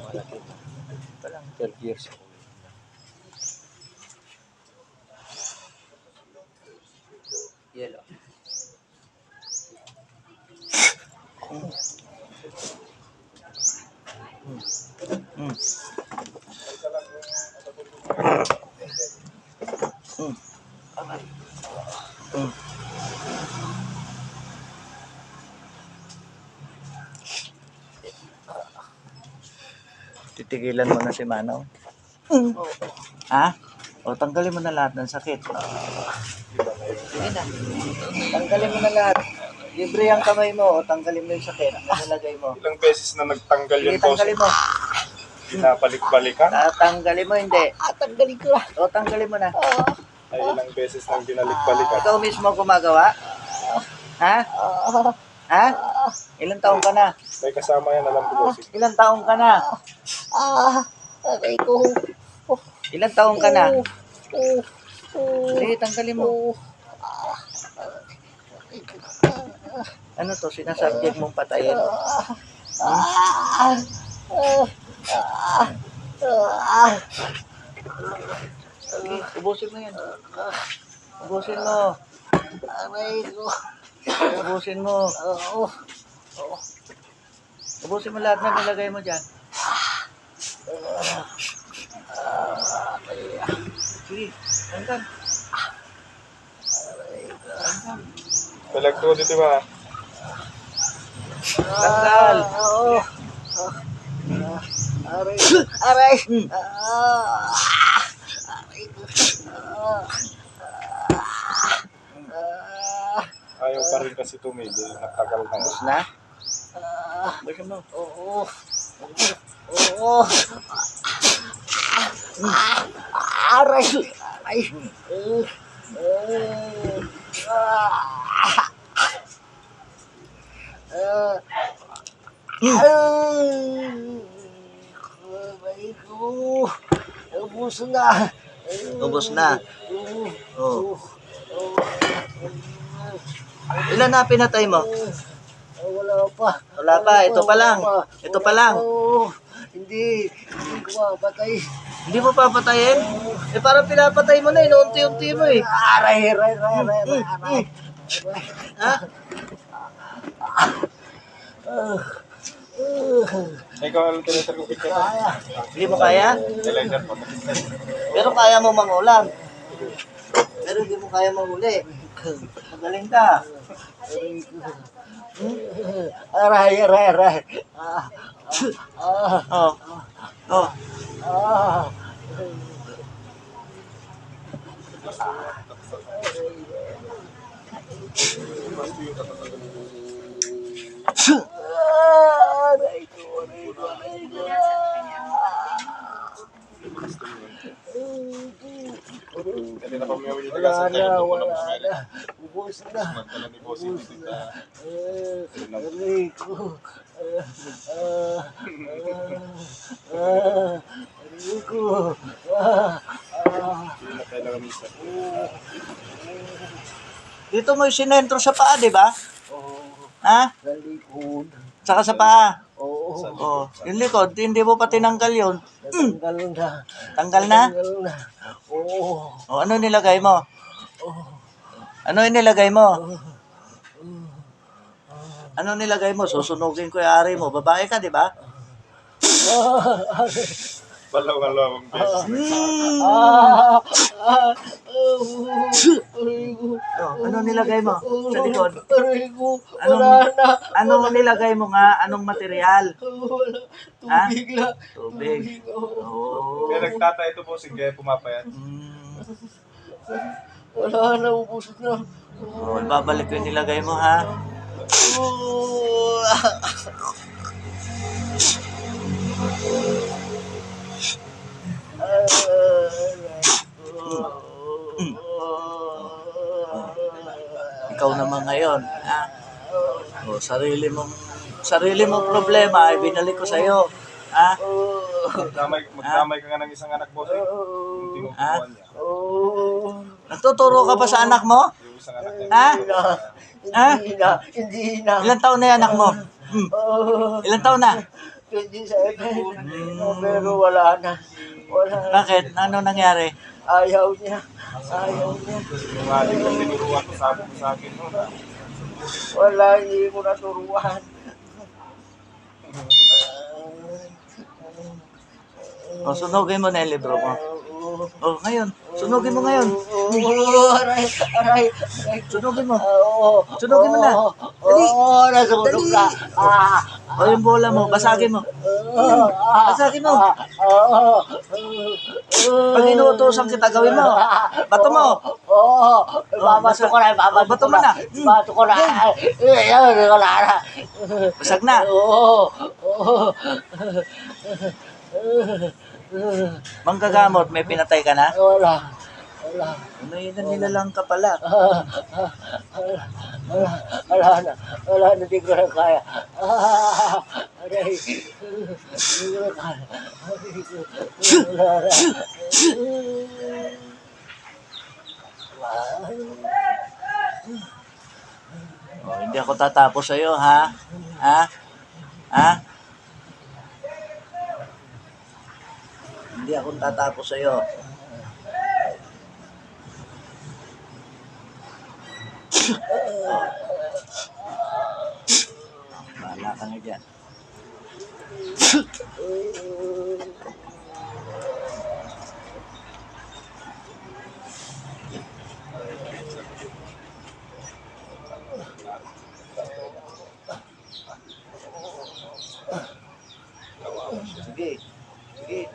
malaki. Palang 12 years old. Yellow. Titigilan mo na si Manong. Ha? O, tanggalin mo na lahat ng sakit. Sige na. Tanggalin mo na lahat. Libre ang kamay mo. O, tanggalin mo yung sakit. Nalagay mo. Ilang beses na nagtanggal Sige, yun, boss. tanggalin mo. Pinabalik-balikan. Tanggalin mo, hindi. Tanggalin ko na. O, tanggalin mo na. Ay ilang beses nang binalik-balikan. Ikaw mismo gumagawa? Ha? Ha? Ilang taong ka na? May kasama yan, alam ko, boss. Ilang taong ka na? Aray ko. Ilang taong ka na? Sige, tanggalin mo. Ano to? Sinasubject mong patayin? Sige, ubusin mo yan. Ubusin mo. Aray ko. Ubusin mo. Ubusin mo lahat na nilagay mo dyan. Sige, tanggal. Talagto dito ba? Tanggal. Aray. Aray. Ayaw pa rin kasi tumigil. Natagal na. Tapos na? Basta mo. Oo. Aray. Aray. Aray ko. Ubus na. Ubus na. Oh. Ilan na pinatay mo? Wala pa. Wala pa. Ito pa lang. Ito pa lang. Hindi ko mapatay. Hindi mo papatayin? Eh parang pinapatay mo na. Inuunti-unti mo eh. Aray. Ha? Ikaw ang tinatargupit ka. Hindi mo kaya? Talaga po. Pero kaya mo mangulam. Pero hindi mo kaya mahuli. Magaling ka. Aray. Oh. Oh. Aray ko. Kanina pa may ulit ka sa tayo. Wala na. Ubus na. Magdala ni boss dito sa... Aray ko. Aray ko. Hindi na kailangan minsan. Dito mo yung sinentro sa paa, di ba? Ha? Sa likod. Saka sa paa. Oo. Oh, yung likod, hindi mo pa tinanggal yun. Tanggal na. Tanggal na? Tanggal na. Oo. O, ano nilagay mo? Ano yung nilagay mo? Ano nilagay mo? Susunugin ko yung ari mo. Babae ka, di ba? Balawang beses. Oh, ano nilagay mo sa likod? Aray ko. Wala na. Anong nilagay mo nga? Anong material? Wala. Ha? Tubig na. Tubig. Oh. Kaya nagtata ito, boss. Kaya pumapayat. Wala na. Ubus na. Oh, babalik ko yung nilagay mo, ha? Ikaw naman ngayon, ha? O, sarili mong problema ay binalik ko sa iyo, ha? Magdamay ka nga ng isang anak, boss. Yung tinuturuan niya. Nagtuturo ka pa sa anak mo? Yung isang anak niya. Ha? Ha? Hindi na. Ilang taon na yung anak mo? Ilang taon na? 27. Pero wala na. Wala na. Bakit? Ano nangyari? Ayaw niya. Ayaw niya. Yung ating na tinuruan ko, sabi ko sa akin noon, Wala, hindi ko naturuan. O, sunugin mo na yung libro mo. O, ngayon. Sunugin mo ngayon. Aray, aray, aray. Sunugin mo. Oo. Sunugin mo na. Dali. Oo, nasunog na. O, yung bola mo. Basagin mo. Basagin mo. Pag inuutosan kita, gawin mo. Bato mo. Oo. Babato ko na. Bato mo na. Babato ko na. Wala na. Basag na. Oo. Oo. Manggagamot, may pinatay ka na? Wala. Wala. May nanilalang ka pala. Wala na. Wala na. Di ko na kaya. Aray. Di ko na kaya. Wala na. O, hindi ako tatapos sa'yo, ha? Ha? Ha? Hindi ako tatapos sa'yo. Bahala ka nga dyan. Sige. Sige.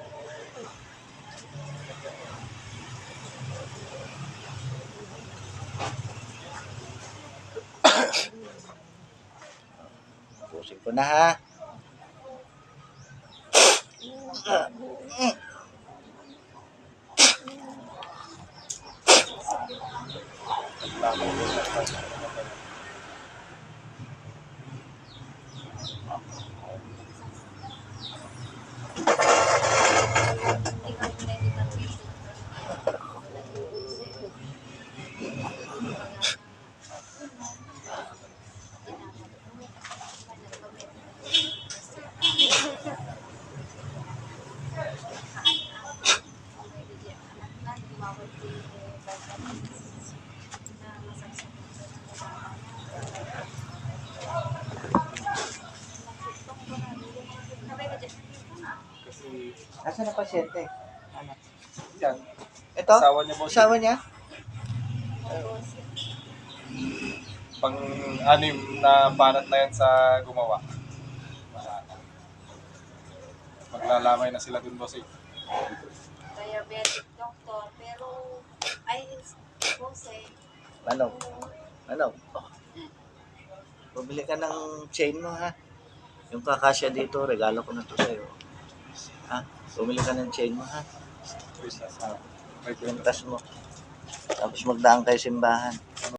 Pusin ko na, ha? Nasaan ang pasyente? Ano? yan, Ito? asawa niya boss. Asawa niya? Pang-anim na banat na yan sa gumawa. Wala na. Maglalamay na sila dun boss eh. Diabetic doctor, pero ay kasi Ano? Ano? Oh. Bumili ka ng chain mo, ha? Yung kakasya dito, regalo ko na to sa'yo. Ha? Bumili ka ng chain mo, ha? Please, nasa- Pintas mo. Tapos magdaan kayo simbahan.